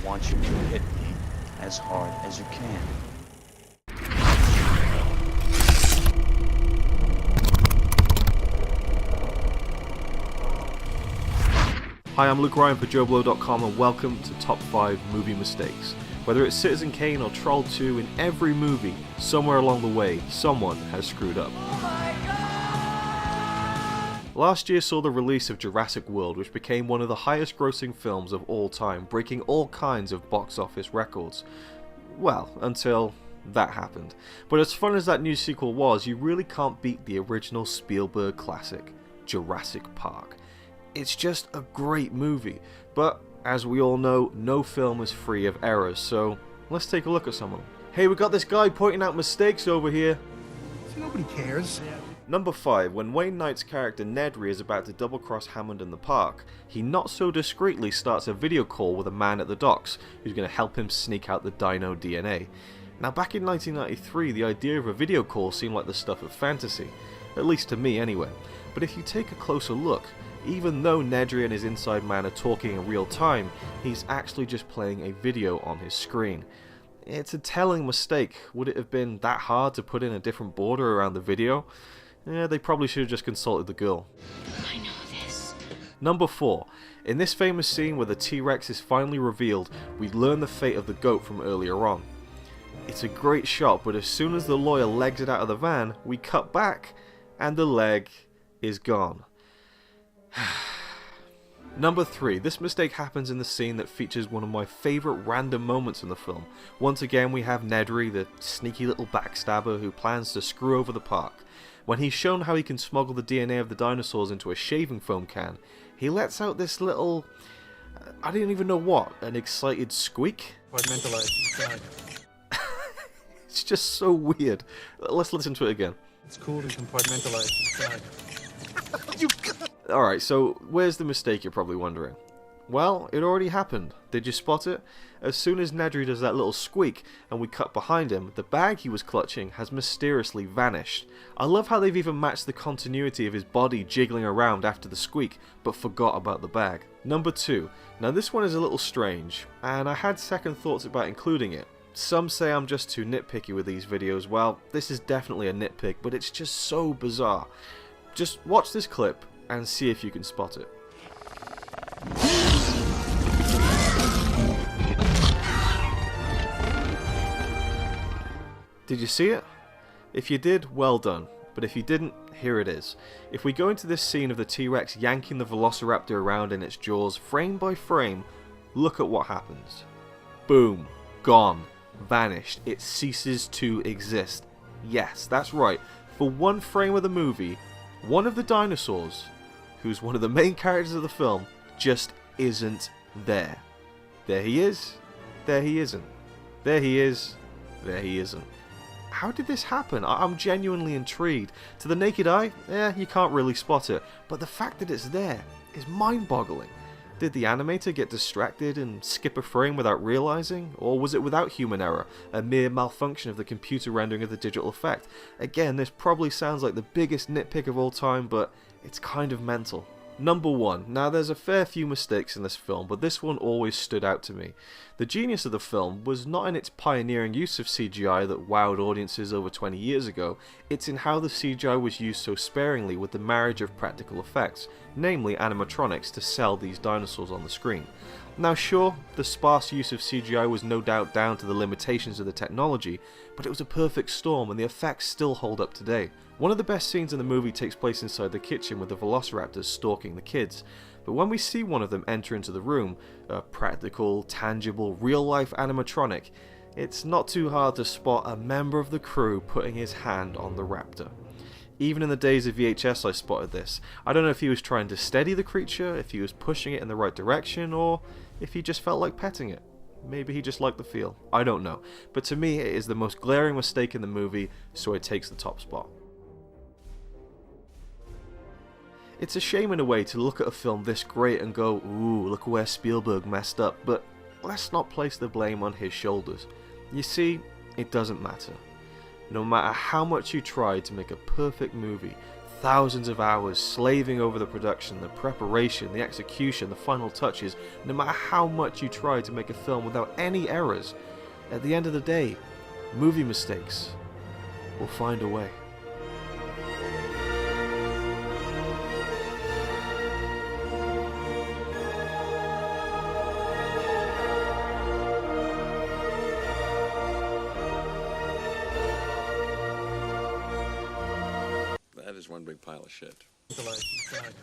want you to hit me as hard as you can. Hi, I'm Luke Ryan for JoBlo.com and welcome to Top 5 Movie Mistakes. Whether it's Citizen Kane or Troll 2, in every movie, somewhere along the way, someone has screwed up. Last year saw the release of Jurassic World, which became one of the highest grossing films of all time, breaking all kinds of box office records. Well, until that happened. But as fun as that new sequel was, you really can't beat the original Spielberg classic, Jurassic Park. It's just a great movie, but as we all know, no film is free of errors, so let's take a look at some of them. Hey, we got this guy pointing out mistakes over here. Nobody cares. Number 5. When Wayne Knight's character Nedry is about to double-cross Hammond in the park, he not so discreetly starts a video call with a man at the docks who's going to help him sneak out the dino DNA. Now, back in 1993, the idea of a video call seemed like the stuff of fantasy, at least to me anyway. But if you take a closer look, even though Nedry and his inside man are talking in real time, he's actually just playing a video on his screen. It's a telling mistake. Would it have been that hard to put in a different border around the video? Yeah, they probably should have just consulted the girl. I know this. Number 4. In this famous scene where the T-Rex is finally revealed, we learn the fate of the goat from earlier on. It's a great shot, but as soon as the lawyer legs it out of the van, we cut back, and the leg is gone. Number 3. This mistake happens in the scene that features one of my favourite random moments in the film. Once again we have Nedry, the sneaky little backstabber who plans to screw over the park. When he's shown how he can smuggle the DNA of the dinosaurs into a shaving foam can, he lets out this little, I don't even know what, an excited squeak? It's just so weird. Let's listen to it again. It's cool and compartmentalized inside. Alright, so where's the mistake, you're probably wondering? Well, it already happened. Did you spot it? As soon as Nedry does that little squeak and we cut behind him, the bag he was clutching has mysteriously vanished. I love how they've even matched the continuity of his body jiggling around after the squeak, but forgot about the bag. Number 2. Now this one is a little strange, and I had second thoughts about including it. Some say I'm just too nitpicky with these videos. Well, this is definitely a nitpick, but it's just so bizarre. Just watch this clip and see if you can spot it. Did you see it? If you did, well done. But if you didn't, here it is. If we go into this scene of the T-Rex yanking the velociraptor around in its jaws, frame by frame, look at what happens. Boom. Gone. Vanished. It ceases to exist. Yes, that's right. For one frame of the movie, one of the dinosaurs, who's one of the main characters of the film, just isn't there. There he is. There he isn't. There he is. There he isn't. How did this happen? I'm genuinely intrigued. To the naked eye, you can't really spot it, but the fact that it's there is mind-boggling. Did the animator get distracted and skip a frame without realizing? Or was it without human error, a mere malfunction of the computer rendering of the digital effect? Again, this probably sounds like the biggest nitpick of all time, but it's kind of mental. Number 1. Now there's a fair few mistakes in this film, but this one always stood out to me. The genius of the film was not in its pioneering use of CGI that wowed audiences over 20 years ago, it's in how the CGI was used so sparingly with the marriage of practical effects, namely animatronics, to sell these dinosaurs on the screen. Now sure, the sparse use of CGI was no doubt down to the limitations of the technology, but it was a perfect storm and the effects still hold up today. One of the best scenes in the movie takes place inside the kitchen with the velociraptors stalking the kids, but when we see one of them enter into the room, a practical, tangible, real-life animatronic, it's not too hard to spot a member of the crew putting his hand on the raptor. Even in the days of VHS I spotted this. I don't know if he was trying to steady the creature, if he was pushing it in the right direction, or if he just felt like petting it. Maybe he just liked the feel. I don't know. But to me it is the most glaring mistake in the movie, so it takes the top spot. It's a shame in a way to look at a film this great and go, ooh, look where Spielberg messed up, but let's not place the blame on his shoulders. You see, it doesn't matter. No matter how much you try to make a perfect movie, thousands of hours slaving over the production, the preparation, the execution, the final touches. No matter how much you try to make a film without any errors, at the end of the day, movie mistakes will find a way. That is one big pile of shit. Inside.